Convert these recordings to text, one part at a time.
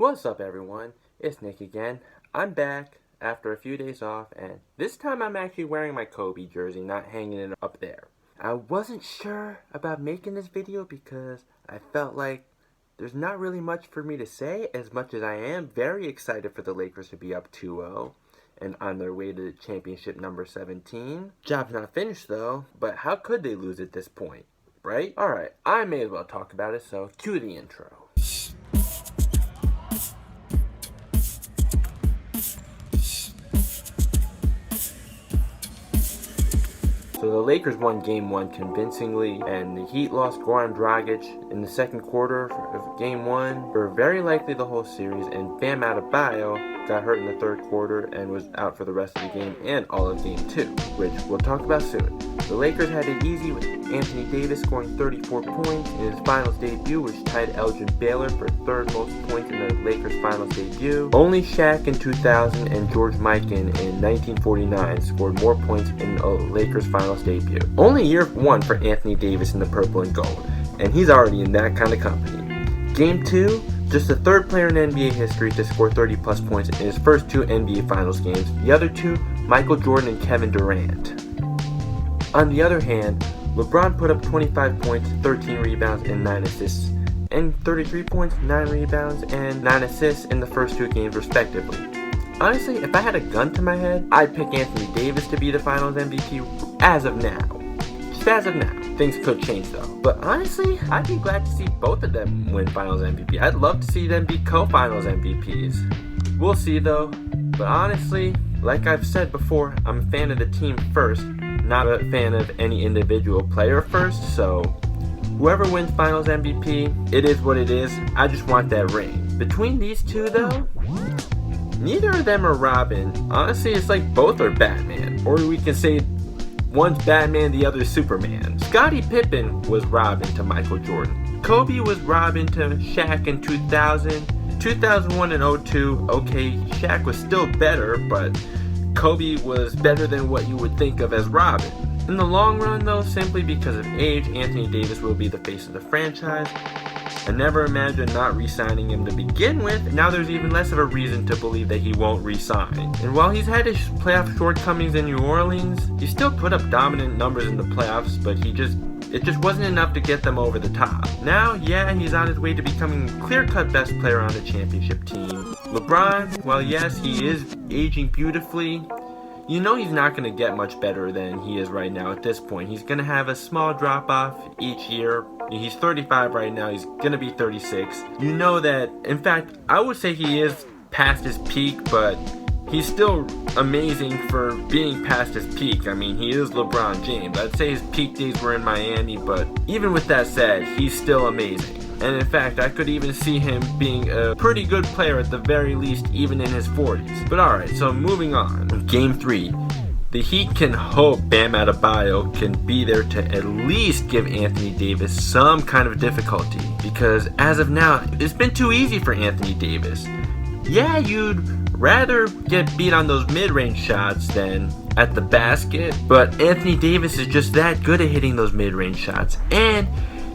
What's up, everyone? It's Nick again. I'm back after a few days off, and this time I'm actually wearing my Kobe jersey, not hanging it up there. I wasn't sure about making this video because I felt like there's not really much for me to say, as much as I am very excited for the Lakers to be up 2-0 and on their way to championship number 17. Job's not finished though, but how could they lose at this point, right? Alright, I may as well talk about it, so cue the intro. So the Lakers won Game 1 convincingly, and the Heat lost Goran Dragic in the second quarter of Game 1 for very likely the whole series, and Bam Adebayo got hurt in the third quarter and was out for the rest of the game and all of Game 2, which we'll talk about soon. The Lakers had it easy with Anthony Davis scoring 34 points in his finals debut, which tied Elgin Baylor for third most points in the Lakers finals debut. Only Shaq in 2000 and George Mikan in 1949 scored more points in a Lakers finals debut. Only year one for Anthony Davis in the purple and gold, and he's already in that kind of company. Game 2, just the third player in NBA history to score 30 plus points in his first two NBA finals games. The other two, Michael Jordan and Kevin Durant. On the other hand, LeBron put up 25 points, 13 rebounds, and 9 assists, and 33 points, 9 rebounds, and 9 assists in the first two games respectively. Honestly, if I had a gun to my head, I'd pick Anthony Davis to be the finals MVP as of now. Just as of now. Things could change though. But honestly, I'd be glad to see both of them win finals MVP. I'd love to see them be co-finals MVPs. We'll see though. But honestly, like I've said before, I'm a fan of the team first, not a fan of any individual player first, so whoever wins finals MVP, it is what it is. I just want that ring. Between these two though, neither of them are Robin. Honestly, it's like both are Batman. Or we can say one's Batman, the other's Superman. Scottie Pippen was Robin to Michael Jordan. Kobe was Robin to Shaq in 2000. 2001 and 02, okay, Shaq was still better, but Kobe was better than what you would think of as Robin. In the long run though, simply because of age, Anthony Davis will be the face of the franchise. I never imagined not re-signing him to begin with. Now there's even less of a reason to believe that he won't re-sign. And while he's had his playoff shortcomings in New Orleans, he still put up dominant numbers in the playoffs, but it just wasn't enough to get them over the top. Now, yeah, he's on his way to becoming clear-cut best player on the championship team. LeBron, while yes, he is aging beautifully, you know he's not going to get much better than he is right now at this point. He's going to have a small drop-off each year. He's 35 right now. He's going to be 36. You know that, in fact, I would say he is past his peak, but he's still amazing for being past his peak. I mean, he is LeBron James. I'd say his peak days were in Miami, but even with that said, he's still amazing. And in fact, I could even see him being a pretty good player at the very least, even in his 40s. But alright, so moving on. Game 3. The Heat can hope Bam Adebayo can be there to at least give Anthony Davis some kind of difficulty. Because as of now, it's been too easy for Anthony Davis. Yeah, you'd rather get beat on those mid-range shots than at the basket, but Anthony Davis is just that good at hitting those mid-range shots. And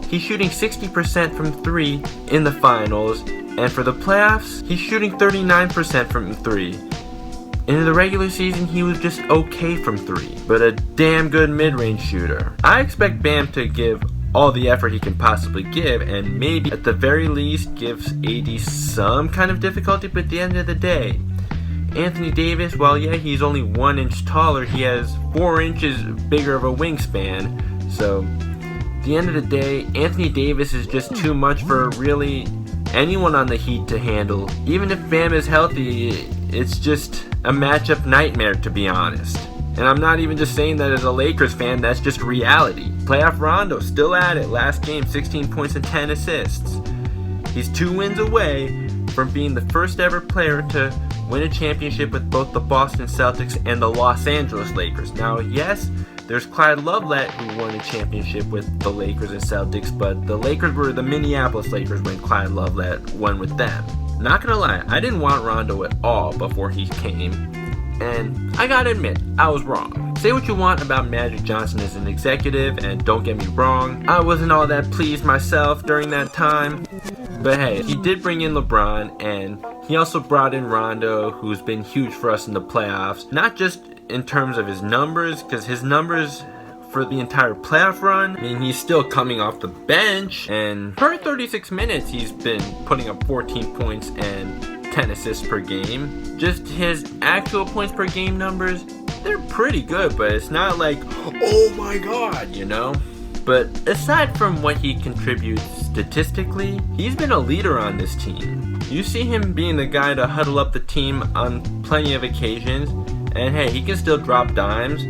he's shooting 60% from 3 in the finals, and for the playoffs, he's shooting 39% from 3. In the regular season, he was just okay from 3, but a damn good mid-range shooter. I expect Bam to give all the effort he can possibly give, and maybe at the very least gives AD some kind of difficulty, but at the end of the day, Anthony Davis, while yeah, he's only 1 inch taller, he has 4 inches bigger of a wingspan, so at the end of the day, Anthony Davis is just too much for really anyone on the Heat to handle. Even if Bam is healthy, it's just a matchup nightmare, to be honest. And I'm not even just saying that as a Lakers fan, that's just reality. Playoff Rondo still at it. Last game, 16 points and 10 assists. He's 2 wins away from being the first ever player to win a championship with both the Boston Celtics and the Los Angeles Lakers. Now, yes, there's Clyde Lovelett who won a championship with the Lakers and Celtics, but the Lakers were the Minneapolis Lakers when Clyde Lovelett won with them. Not gonna lie, I didn't want Rondo at all before he came, and I gotta admit, I was wrong. Say what you want about Magic Johnson as an executive, and don't get me wrong, I wasn't all that pleased myself during that time, But hey, he did bring in LeBron, and he also brought in Rondo, who's been huge for us in the playoffs. Not just in terms of his numbers, because his numbers for the entire playoff run, I mean, he's still coming off the bench, and per 36 minutes, he's been putting up 14 points and 10 assists per game. Just his actual points per game numbers, they're pretty good, but it's not like, oh my god, you know? But aside from what he contributes statistically, he's been a leader on this team. You see him being the guy to huddle up the team on plenty of occasions, and hey, he can still drop dimes.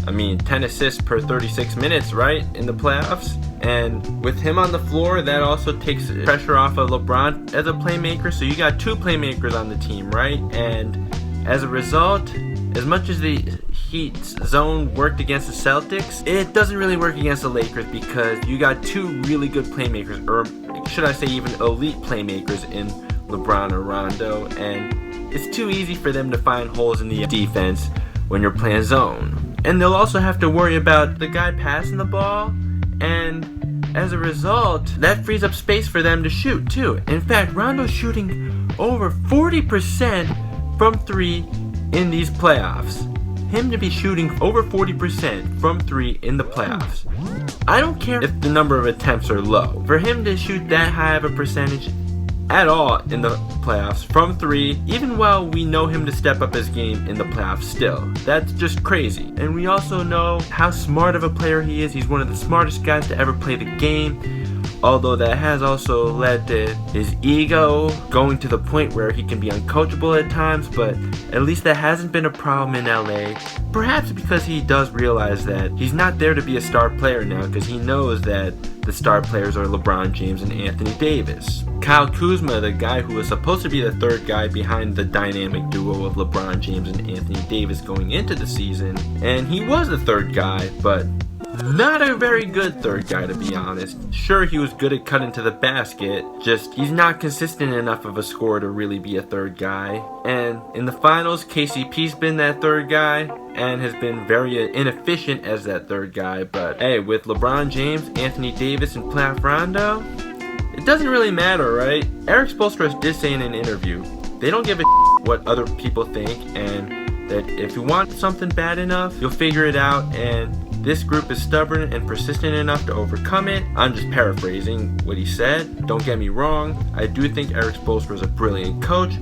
I mean, 10 assists per 36 minutes, right, in the playoffs? And with him on the floor, that also takes pressure off of LeBron as a playmaker, so you got two playmakers on the team, right? And as a result, as much as the Heat's zone worked against the Celtics, it doesn't really work against the Lakers because you got two really good playmakers, or should I say even elite playmakers in LeBron or Rondo, and it's too easy for them to find holes in the defense when you're playing zone. And they'll also have to worry about the guy passing the ball, and as a result, that frees up space for them to shoot too. In fact, Rondo's shooting over 40% from 3 in these playoffs. Him to be shooting over 40% from 3 in the playoffs. I don't care if the number of attempts are low. For him to shoot that high of a percentage at all in the playoffs from 3, even while we know him to step up his game in the playoffs still. That's just crazy. And we also know how smart of a player he is. He's one of the smartest guys to ever play the game. Although that has also led to his ego going to the point where he can be uncoachable at times, but at least that hasn't been a problem in LA. Perhaps because he does realize that he's not there to be a star player now, because he knows that the star players are LeBron James and Anthony Davis. Kyle Kuzma, the guy who was supposed to be the third guy behind the dynamic duo of LeBron James and Anthony Davis going into the season, and he was the third guy, but not a very good third guy, to be honest. Sure, he was good at cutting to the basket, just he's not consistent enough of a scorer to really be a third guy. And in the finals, KCP's been that third guy and has been very inefficient as that third guy. But hey, with LeBron James, Anthony Davis, and playoff Rondo, it doesn't really matter, right? Erik Spoelstra did say in an interview, they don't give a what other people think, and that if you want something bad enough, you'll figure it out, and this group is stubborn and persistent enough to overcome it. I'm just paraphrasing what he said. Don't get me wrong. I do think Erik Spoelstra is a brilliant coach.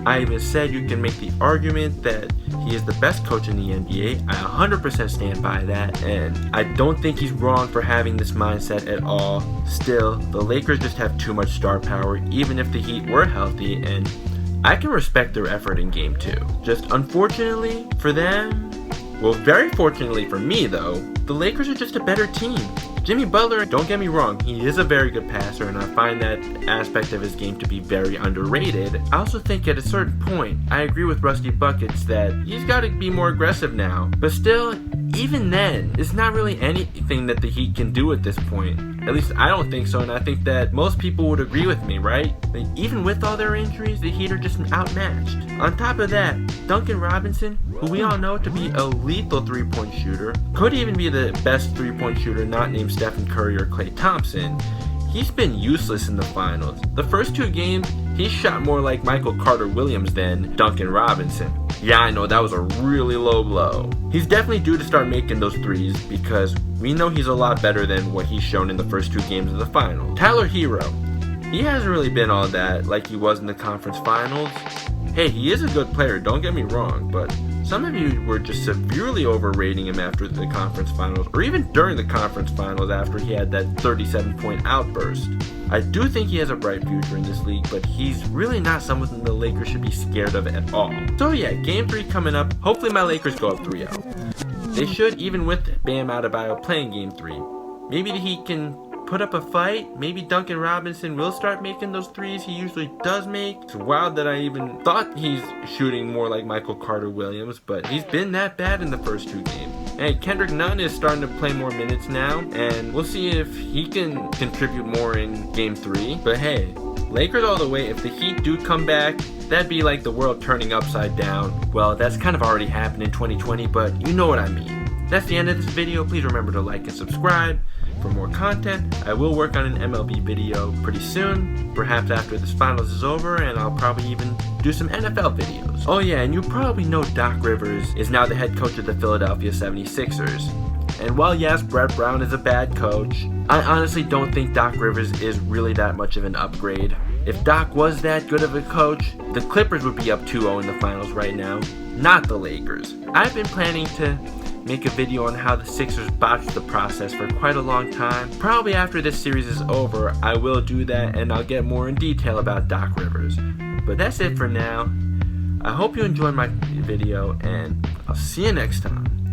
I even said you can make the argument that he is the best coach in the NBA. I 100% stand by that, and I don't think he's wrong for having this mindset at all. Still, the Lakers just have too much star power, even if the Heat were healthy, and I can respect their effort in Game 2. Just unfortunately for them, well, very fortunately for me though, the Lakers are just a better team. Jimmy Butler, don't get me wrong, he is a very good passer, and I find that aspect of his game to be very underrated. I also think at a certain point, I agree with Rusty Buckets that he's got to be more aggressive now. But still, even then, it's not really anything that the Heat can do at this point. At least I don't think so, and I think that most people would agree with me, right? Like, even with all their injuries, the Heat are just outmatched. On top of that, Duncan Robinson, who we all know to be a lethal three-point shooter, could even be the best three-point shooter not named Stephen Curry or Klay Thompson. He's been useless in the finals. The first 2 games, he shot more like Michael Carter-Williams than Duncan Robinson. Yeah, I know, that was a really low blow. He's definitely due to start making those threes because we know he's a lot better than what he's shown in the first 2 games of the finals. Tyler Hero, he hasn't really been all that like he was in the conference finals. Hey, he is a good player, don't get me wrong, but some of you were just severely overrating him after the conference finals, or even during the conference finals after he had that 37-point outburst. I do think he has a bright future in this league, but he's really not someone the Lakers should be scared of at all. So yeah, Game 3 coming up. Hopefully my Lakers go up 3-0. They should, even with Bam Adebayo playing Game 3. Maybe the Heat can put up a fight. Maybe Duncan Robinson will start making those threes he usually does make. It's wild that I even thought he's shooting more like Michael Carter-Williams, but he's been that bad in the first 2 games. Hey, Kendrick Nunn is starting to play more minutes now, and we'll see if he can contribute more in Game 3. But hey, Lakers all the way. If the Heat do come back, that'd be like the world turning upside down. Well, that's kind of already happened in 2020, but you know what I mean. That's the end of this video. Please remember to like and subscribe. for more content. I will work on an MLB video pretty soon, perhaps after this finals is over, and I'll probably even do some NFL videos. Oh yeah, and you probably know Doc Rivers is now the head coach of the Philadelphia 76ers. And while yes, Brett Brown is a bad coach, I honestly don't think Doc Rivers is really that much of an upgrade. If Doc was that good of a coach, the Clippers would be up 2-0 in the finals right now, not the Lakers. I've been planning to make a video on how the Sixers botched the process for quite a long time. Probably after this series is over, I will do that and I'll get more in detail about Doc Rivers. But that's it for now. I hope you enjoyed my video and I'll see you next time.